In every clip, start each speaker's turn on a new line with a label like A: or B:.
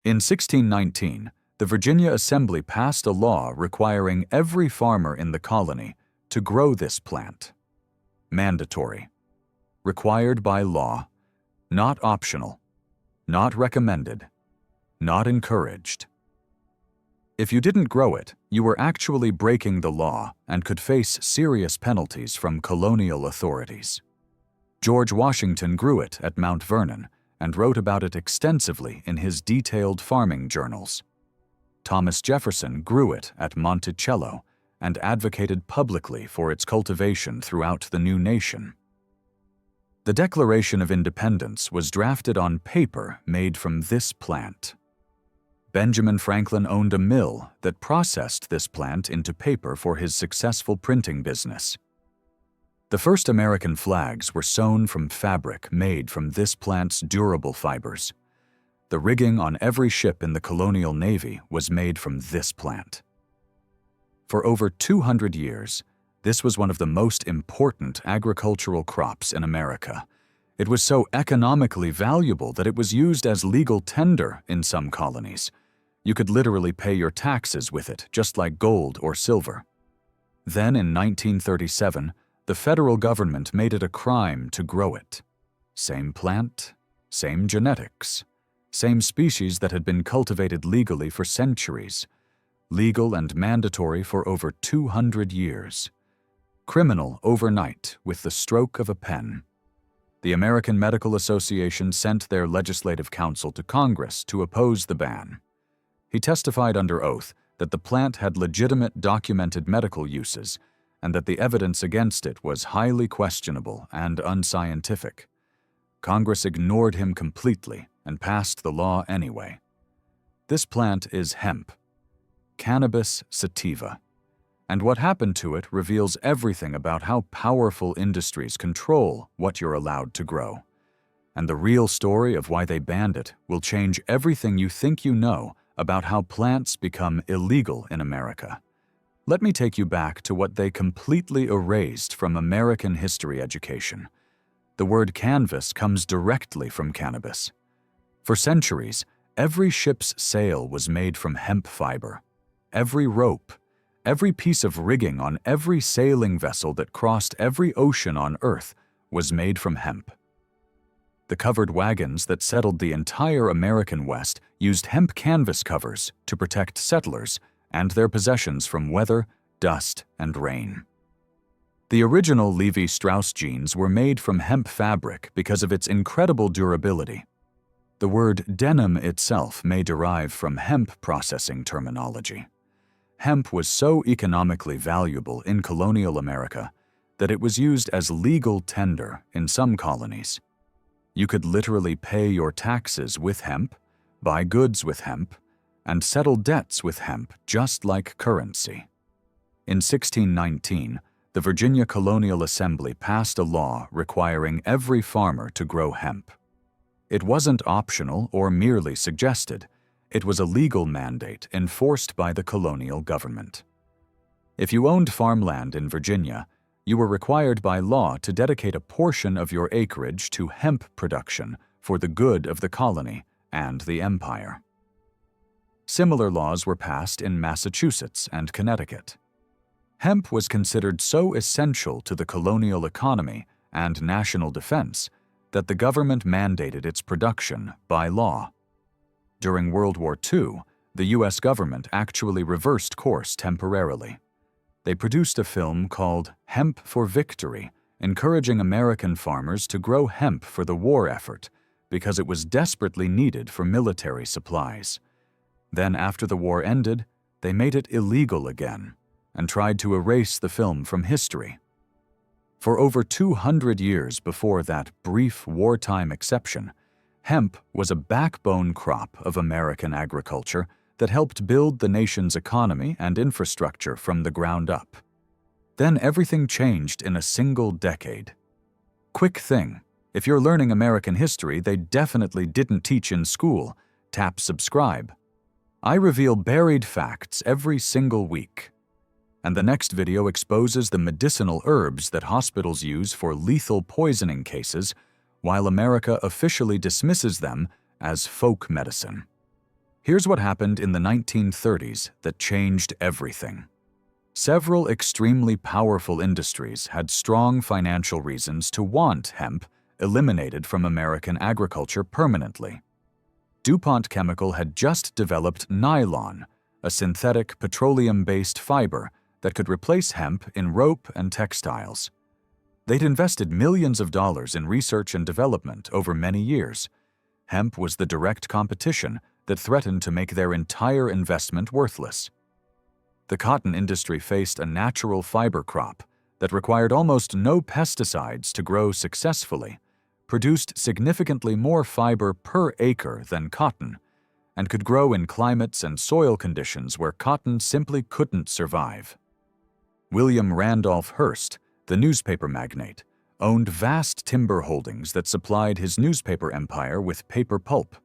A: In 1619, the Virginia Assembly passed a law requiring every farmer in the colony to grow this plant. Mandatory. Required by law. Not optional. Not recommended. Not encouraged. If you didn't grow it, you were actually breaking the law and could face serious penalties from colonial authorities. George Washington grew it at Mount Vernon and wrote about it extensively in his detailed farming journals. Thomas Jefferson grew it at Monticello and advocated publicly for its cultivation throughout the new nation. The Declaration of Independence was drafted on paper made from this plant. Benjamin Franklin owned a mill that processed this plant into paper for his successful printing business. The first American flags were sewn from fabric made from this plant's durable fibers. The rigging on every ship in the colonial navy was made from this plant. For over 200 years, this was one of the most important agricultural crops in America. It was so economically valuable that it was used as legal tender in some colonies. You could literally pay your taxes with it, just like gold or silver. Then, in 1937, the federal government made it a crime to grow it. Same plant, same genetics, same species that had been cultivated legally for centuries, legal and mandatory for over 200 years. Criminal overnight with the stroke of a pen. The American Medical Association sent their legislative counsel to Congress to oppose the ban. He testified under oath that the plant had legitimate documented medical uses and that the evidence against it was highly questionable and unscientific. Congress ignored him completely and passed the law anyway. This plant is hemp, Cannabis sativa, and what happened to it reveals everything about how powerful industries control what you're allowed to grow. And the real story of why they banned it will change everything you think you know about how plants become illegal in America. Let me take you back to what they completely erased from American history education. The word canvas comes directly from cannabis. For centuries, every ship's sail was made from hemp fiber. Every rope, every piece of rigging on every sailing vessel that crossed every ocean on Earth was made from hemp. The covered wagons that settled the entire American West used hemp canvas covers to protect settlers and their possessions from weather, dust, and rain. The original Levi Strauss jeans were made from hemp fabric because of its incredible durability. The word denim itself may derive from hemp processing terminology. Hemp was so economically valuable in colonial America that it was used as legal tender in some colonies. You could literally pay your taxes with hemp, buy goods with hemp, and settle debts with hemp just like currency. In 1619, the Virginia Colonial Assembly passed a law requiring every farmer to grow hemp. It wasn't optional or merely suggested. It was a legal mandate enforced by the colonial government. If you owned farmland in Virginia, you were required by law to dedicate a portion of your acreage to hemp production for the good of the colony and the empire. Similar laws were passed in Massachusetts and Connecticut. Hemp was considered so essential to the colonial economy and national defense that the government mandated its production by law. During World War II, the U.S. government actually reversed course temporarily. They produced a film called Hemp for Victory, encouraging American farmers to grow hemp for the war effort because it was desperately needed for military supplies. Then, after the war ended, they made it illegal again and tried to erase the film from history. For over 200 years before that brief wartime exception, hemp was a backbone crop of American agriculture that helped build the nation's economy and infrastructure from the ground up. Then everything changed in a single decade. Quick thing, if you're learning American history they definitely didn't teach in school, tap subscribe. I reveal buried facts every single week. And the next video exposes the medicinal herbs that hospitals use for lethal poisoning cases, while America officially dismisses them as folk medicine. Here's what happened in the 1930s that changed everything. Several extremely powerful industries had strong financial reasons to want hemp eliminated from American agriculture permanently. DuPont Chemical had just developed nylon, a synthetic petroleum-based fiber that could replace hemp in rope and textiles. They'd invested millions of dollars in research and development over many years. Hemp was the direct competition that threatened to make their entire investment worthless. The cotton industry faced a natural fiber crop that required almost no pesticides to grow successfully, produced significantly more fiber per acre than cotton, and could grow in climates and soil conditions where cotton simply couldn't survive. William Randolph Hearst, the newspaper magnate, owned vast timber holdings that supplied his newspaper empire with paper pulp.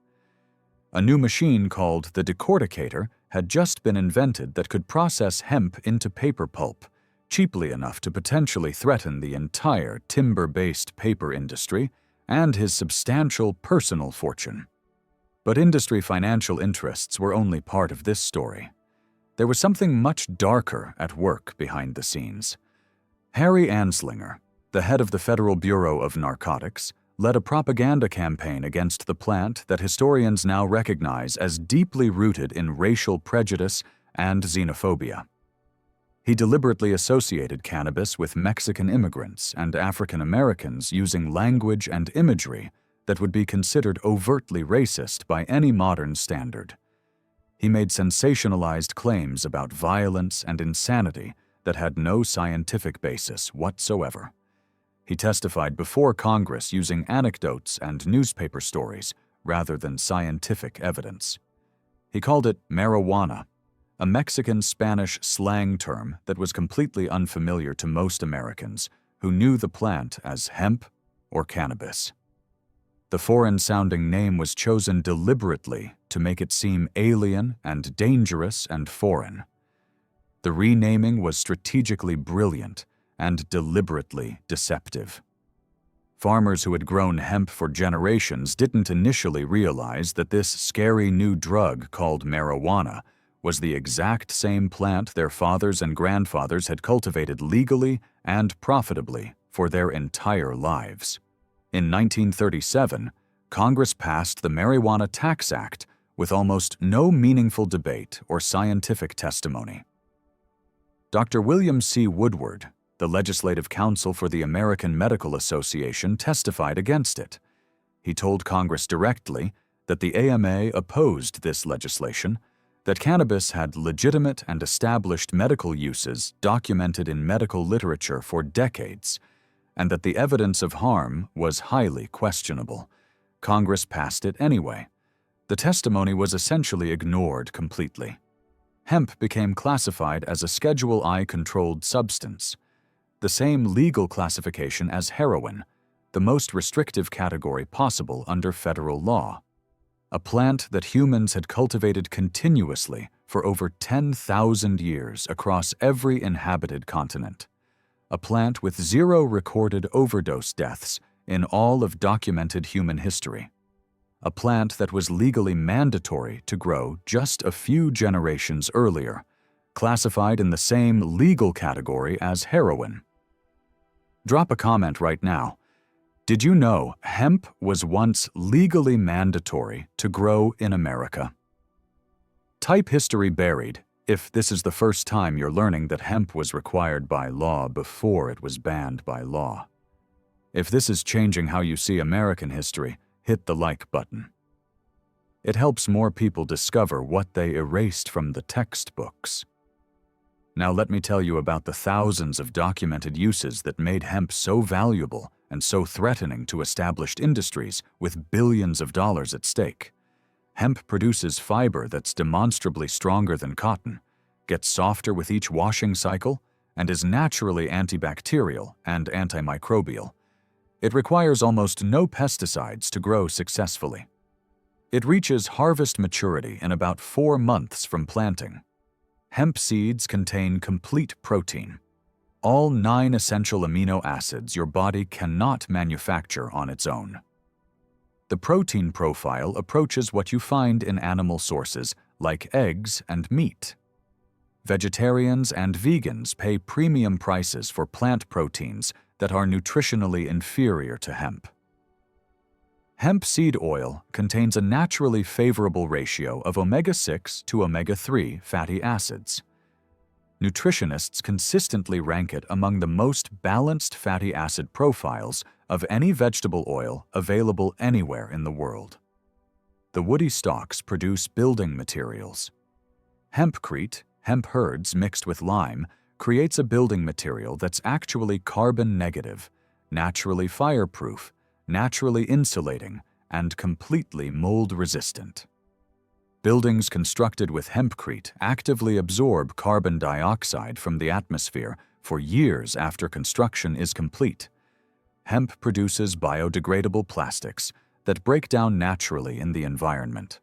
A: A new machine called the decorticator had just been invented that could process hemp into paper pulp, cheaply enough to potentially threaten the entire timber-based paper industry and his substantial personal fortune. But industry financial interests were only part of this story. There was something much darker at work behind the scenes. Harry Anslinger, the head of the Federal Bureau of Narcotics, led a propaganda campaign against the plant that historians now recognize as deeply rooted in racial prejudice and xenophobia. He deliberately associated cannabis with Mexican immigrants and African Americans using language and imagery that would be considered overtly racist by any modern standard. He made sensationalized claims about violence and insanity that had no scientific basis whatsoever. He testified before Congress using anecdotes and newspaper stories rather than scientific evidence. He called it marijuana, a Mexican-Spanish slang term that was completely unfamiliar to most Americans who knew the plant as hemp or cannabis. The foreign-sounding name was chosen deliberately to make it seem alien and dangerous and foreign. The renaming was strategically brilliant and deliberately deceptive. Farmers who had grown hemp for generations didn't initially realize that this scary new drug called marijuana was the exact same plant their fathers and grandfathers had cultivated legally and profitably for their entire lives. In 1937, Congress passed the Marijuana Tax Act with almost no meaningful debate or scientific testimony. Dr. William C. Woodward, the legislative counsel for the American Medical Association, testified against it. He told Congress directly that the AMA opposed this legislation, that cannabis had legitimate and established medical uses documented in medical literature for decades, and that the evidence of harm was highly questionable. Congress passed it anyway. The testimony was essentially ignored completely. Hemp became classified as a Schedule I controlled substance, the same legal classification as heroin, the most restrictive category possible under federal law. A plant that humans had cultivated continuously for over 10,000 years across every inhabited continent. A plant with 0 recorded overdose deaths in all of documented human history. A plant that was legally mandatory to grow just a few generations earlier, classified in the same legal category as heroin. Drop a comment right now. Did you know hemp was once legally mandatory to grow in America? Type history buried if this is the first time you're learning that hemp was required by law before it was banned by law. If this is changing how you see American history, hit the like button. It helps more people discover what they erased from the textbooks. Now let me tell you about the thousands of documented uses that made hemp so valuable and so threatening to established industries with billions of dollars at stake. Hemp produces fiber that's demonstrably stronger than cotton, gets softer with each washing cycle, and is naturally antibacterial and antimicrobial. It requires almost no pesticides to grow successfully. It reaches harvest maturity in about 4 months from planting. Hemp seeds contain complete protein, all 9 essential amino acids your body cannot manufacture on its own. The protein profile approaches what you find in animal sources like eggs and meat. Vegetarians and vegans pay premium prices for plant proteins that are nutritionally inferior to hemp. Hemp seed oil contains a naturally favorable ratio of omega-6 to omega-3 fatty acids. Nutritionists consistently rank it among the most balanced fatty acid profiles of any vegetable oil available anywhere in the world. The woody stalks produce building materials. Hempcrete, hemp herds mixed with lime, creates a building material that's actually carbon negative, naturally fireproof, naturally insulating, and completely mold resistant. Buildings constructed with hempcrete actively absorb carbon dioxide from the atmosphere for years after construction is complete. Hemp produces biodegradable plastics that break down naturally in the environment.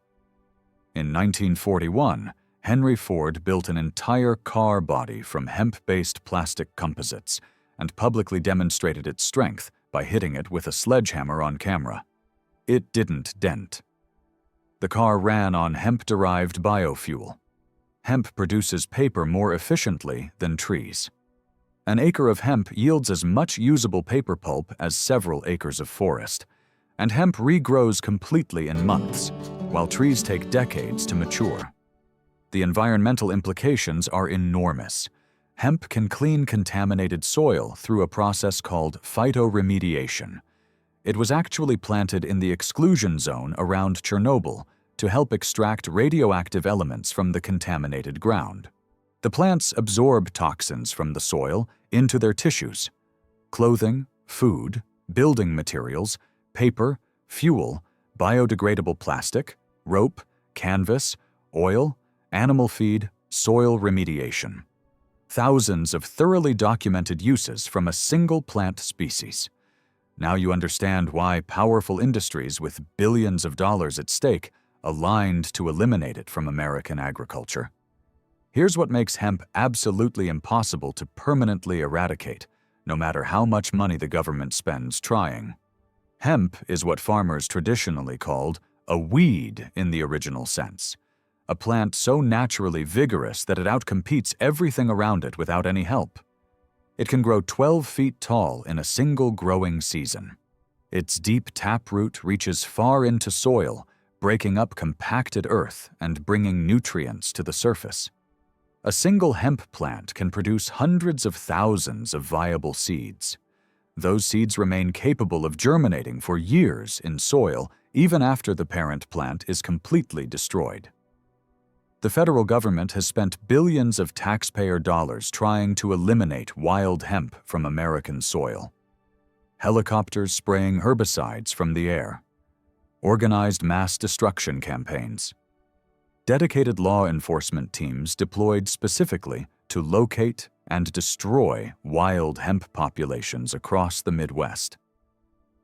A: In 1941, Henry Ford built an entire car body from hemp-based plastic composites and publicly demonstrated its strength by hitting it with a sledgehammer on camera. It didn't dent. The car ran on hemp-derived biofuel. Hemp produces paper more efficiently than trees. An acre of hemp yields as much usable paper pulp as several acres of forest, and hemp regrows completely in months, while trees take decades to mature. The environmental implications are enormous. Hemp can clean contaminated soil through a process called phytoremediation. It was actually planted in the exclusion zone around Chernobyl to help extract radioactive elements from the contaminated ground. The plants absorb toxins from the soil into their tissues. Clothing, food, building materials, paper, fuel, biodegradable plastic, rope, canvas, oil, animal feed, soil remediation. Thousands of thoroughly documented uses from a single plant species. Now you understand why powerful industries with billions of dollars at stake aligned to eliminate it from American agriculture. Here's what makes hemp absolutely impossible to permanently eradicate, no matter how much money the government spends trying. Hemp is what farmers traditionally called a weed in the original sense, a plant so naturally vigorous that it outcompetes everything around it without any help. It can grow 12 feet tall in a single growing season. Its deep taproot reaches far into soil, breaking up compacted earth and bringing nutrients to the surface. A single hemp plant can produce hundreds of thousands of viable seeds. Those seeds remain capable of germinating for years in soil even after the parent plant is completely destroyed. The federal government has spent billions of taxpayer dollars trying to eliminate wild hemp from American soil. Helicopters spraying herbicides from the air. Organized mass destruction campaigns. Dedicated law enforcement teams deployed specifically to locate and destroy wild hemp populations across the Midwest.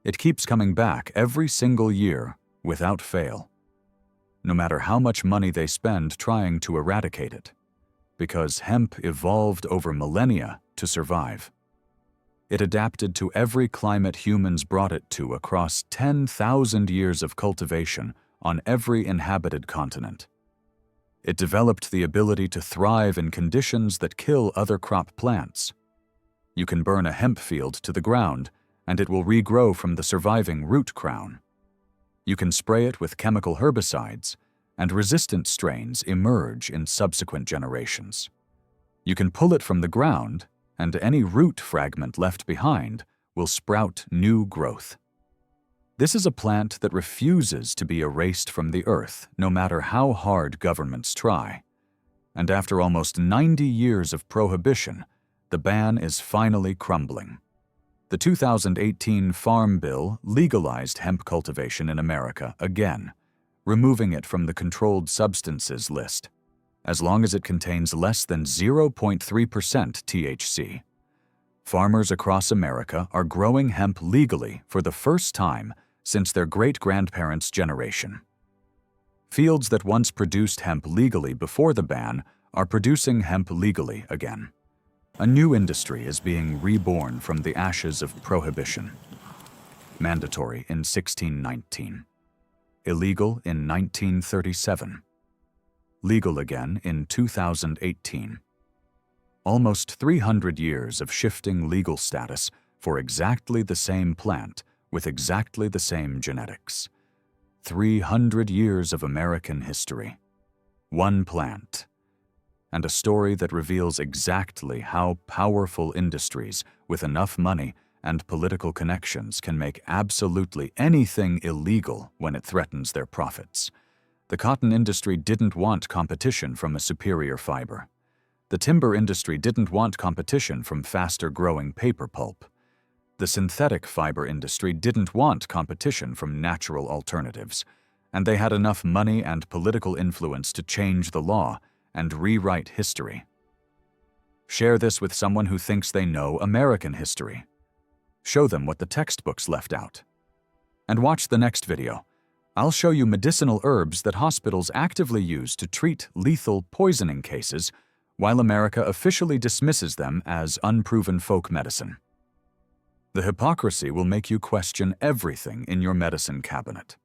A: It keeps coming back every single year without fail, no matter how much money they spend trying to eradicate it, because hemp evolved over millennia to survive. It adapted to every climate humans brought it to across 10,000 years of cultivation on every inhabited continent. It developed the ability to thrive in conditions that kill other crop plants. You can burn a hemp field to the ground, and it will regrow from the surviving root crown. You can spray it with chemical herbicides, and resistant strains emerge in subsequent generations. You can pull it from the ground, and any root fragment left behind will sprout new growth. This is a plant that refuses to be erased from the earth, no matter how hard governments try. And after almost 90 years of prohibition, the ban is finally crumbling. The 2018 Farm Bill legalized hemp cultivation in America again, removing it from the controlled substances list, as long as it contains less than 0.3% THC. Farmers across America are growing hemp legally for the first time since their great-grandparents' generation. Fields that once produced hemp legally before the ban are producing hemp legally again. A new industry is being reborn from the ashes of prohibition. Mandatory in 1619. illegal in 1937. Legal again in 2018. Almost 300 years of shifting legal status for exactly the same plant with exactly the same genetics. 300 years of American history. One plant. And a story that reveals exactly how powerful industries with enough money and political connections can make absolutely anything illegal when it threatens their profits. The cotton industry didn't want competition from a superior fiber. The timber industry didn't want competition from faster-growing paper pulp. The synthetic fiber industry didn't want competition from natural alternatives, and they had enough money and political influence to change the law and rewrite history. Share this with someone who thinks they know American history. Show them what the textbooks left out. And watch the next video. I'll show you medicinal herbs that hospitals actively use to treat lethal poisoning cases, while America officially dismisses them as unproven folk medicine. The hypocrisy will make you question everything in your medicine cabinet.